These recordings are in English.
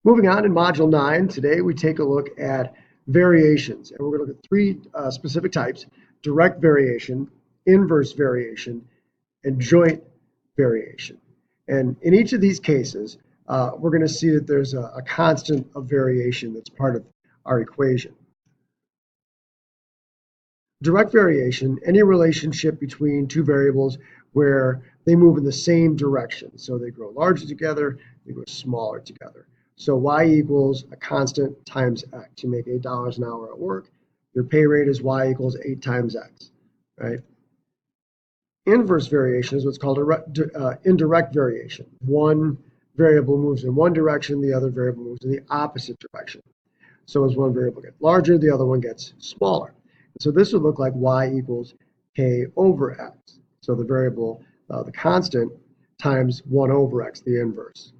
Moving on in Module 9, today we take a look at variations. And we're going to look at three specific types: direct variation, inverse variation, and joint variation. And in each of these cases, we're going to see that there's a constant of variation that's part of our equation. Direct variation, any relationship between two variables where they move in the same direction. So they grow larger together, they grow smaller together. So y equals a constant times x. You make $8 an hour at work. Your pay rate is y equals 8 times x, right? Inverse variation is what's called indirect variation. One variable moves in one direction, the other variable moves in the opposite direction. So as one variable gets larger, the other one gets smaller. So this would look like y equals k over x. So the variable, the constant, times 1 over x, the inverse.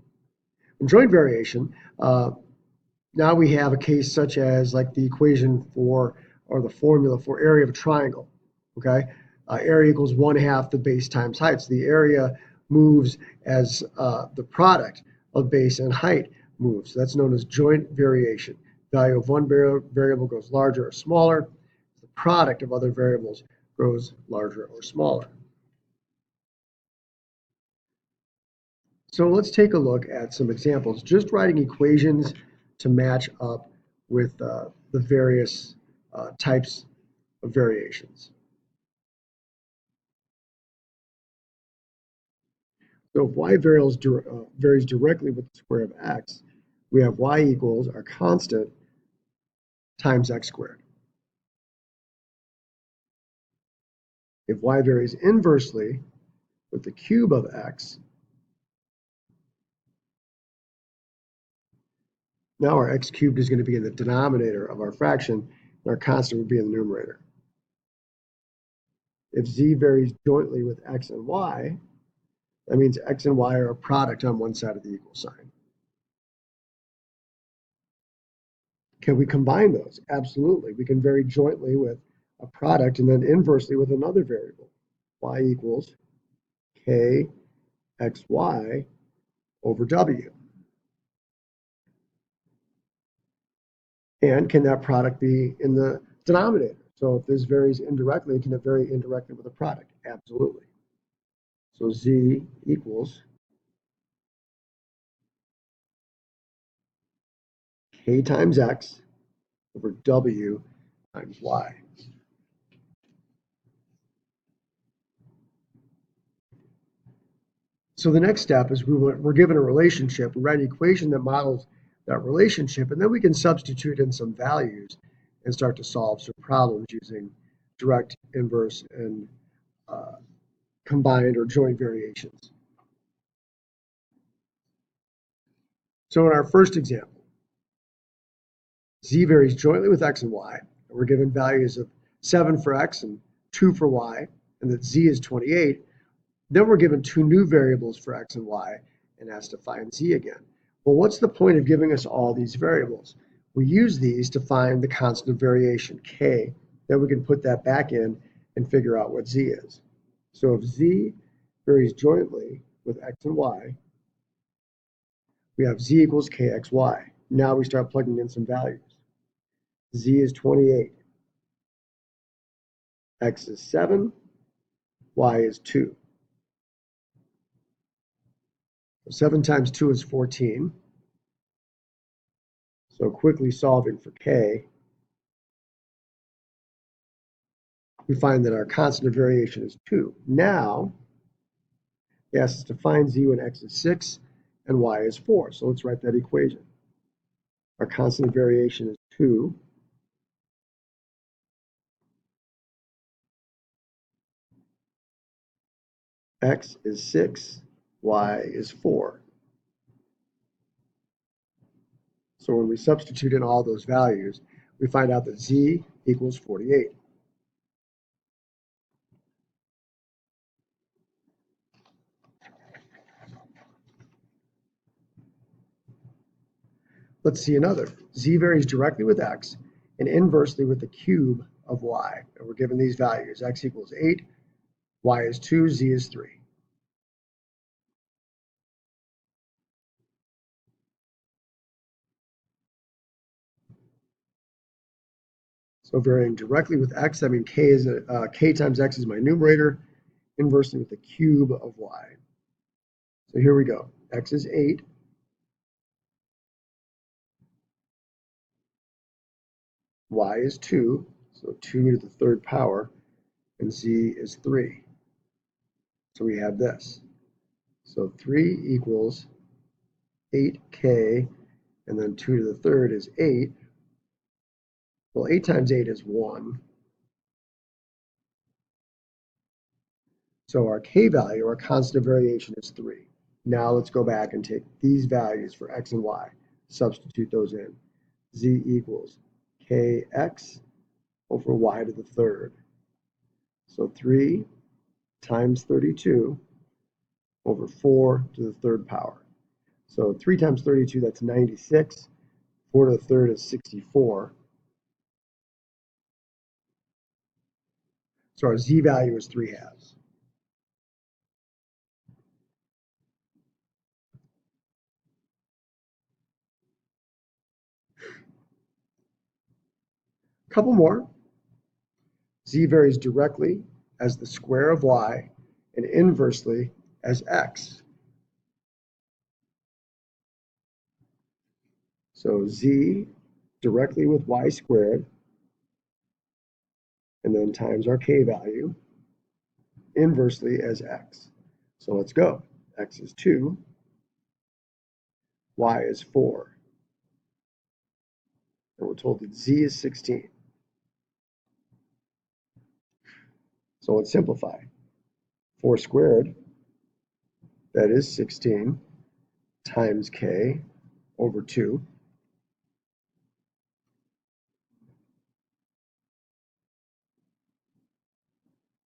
In joint variation, now we have a case such as like the equation for, or the formula for area of a triangle, okay? Area equals 1/2 the base times height. So the area moves as the product of base and height moves. So that's known as joint variation. Value of one variable grows larger or smaller. The product of other variables grows larger or smaller. So let's take a look at some examples, just writing equations to match up with the various types of variations. So if y varies directly with the square of x, we have y equals our constant times x squared. If y varies inversely with the cube of x, now our x cubed is going to be in the denominator of our fraction, and our constant would be in the numerator. If z varies jointly with x and y, that means x and y are a product on one side of the equal sign. Can we combine those? Absolutely. We can vary jointly with a product and then inversely with another variable. Y equals k xy over w. And can that product be in the denominator? So if this varies indirectly, can it vary indirectly with a product? Absolutely. So z equals k times x over w times y. So the next step is we're given a relationship. We write an equation that models that relationship, and then we can substitute in some values and start to solve some problems using direct, inverse, and combined or joint variations. So in our first example, z varies jointly with x and y. And we're given values of 7 for x and 2 for y, and that z is 28. Then we're given two new variables for x and y and asked to find z again. Well, what's the point of giving us all these variables? We use these to find the constant of variation, k. Then we can put that back in and figure out what z is. So if z varies jointly with x and y, we have z equals kxy. Now we start plugging in some values. Z is 28. X is 7. Y is 2. 7 times 2 is 14. So quickly solving for k, we find that our constant of variation is 2. Now, it asks us to find z when x is 6 and y is 4. So let's write that equation. Our constant of variation is 2. X is 6, y is 4. So when we substitute in all those values, we find out that z equals 48. Let's see another. Z varies directly with x and inversely with the cube of y. And we're given these values. X equals 8, y is 2, z is 3. So varying directly with x, that means k times x is my numerator, inversely with the cube of y. So here we go. X is 8. Y is 2, so 2 to the third power, and z is 3. So we have this. So 3 equals 8k, and then 2 to the third is 8. Well, 8 times 8 is 1. So our k value, our constant of variation, is 3. Now let's go back and take these values for x and y. Substitute those in. Z equals kx over y to the third. So 3 times 32 over 4 to the third power. So 3 times 32, that's 96. 4 to the third is 64. So our z value is 3/2. Couple more. Z varies directly as the square of y and inversely as x. So z directly with y squared, and then times our k value, inversely as x. So let's go. X is 2, y is 4. And we're told that z is 16. So let's simplify. 4 squared, that is 16, times k over 2.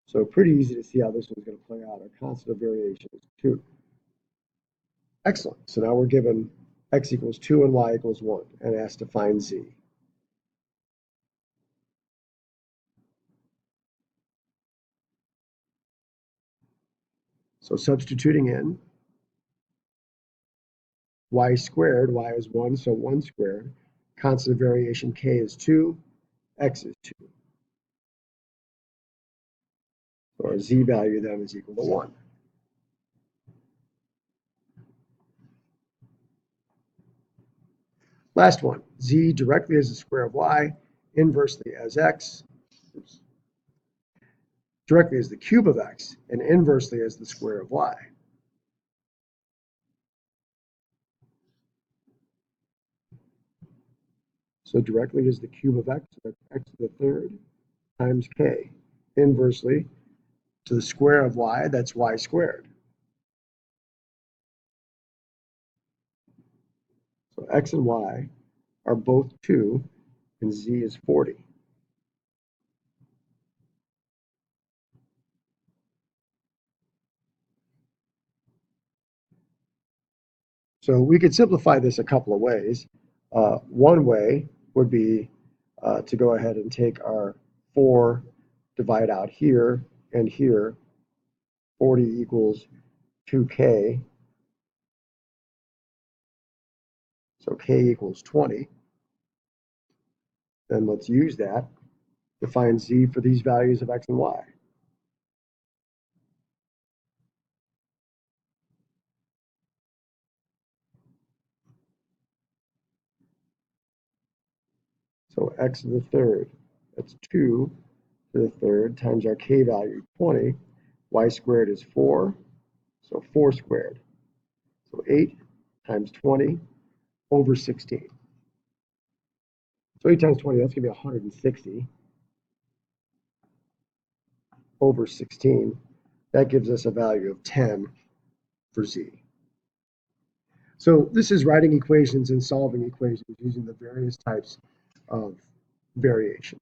So pretty easy to see how this one's going to play out. Our constant of variation is 2. Excellent. So now we're given x equals 2 and y equals 1, and asked to find z. So substituting in y squared, y is 1, so 1 squared. Constant of variation k is 2, x is 2. So our z value then is equal to 1. Last one, z directly as the square of y, inversely as x, oops, directly as the cube of x, and inversely as the square of y. So directly is the cube of x, that's x to the third, times k. Inversely to the square of y, that's y squared. So x and y are both 2, and z is 40. So we could simplify this a couple of ways. One way would be to go ahead and take our 4, divide out here and here. 40 equals 2k. So k equals 20. Then let's use that to find z for these values of x and y. So x to the third, that's 2 to the third times our k value, 20. Y squared is 4, so 4 squared. So 8 times 20 over 16. So 8 times 20, that's going to be 160 over 16. That gives us a value of 10 for z. So this is writing equations and solving equations using the various types of variation.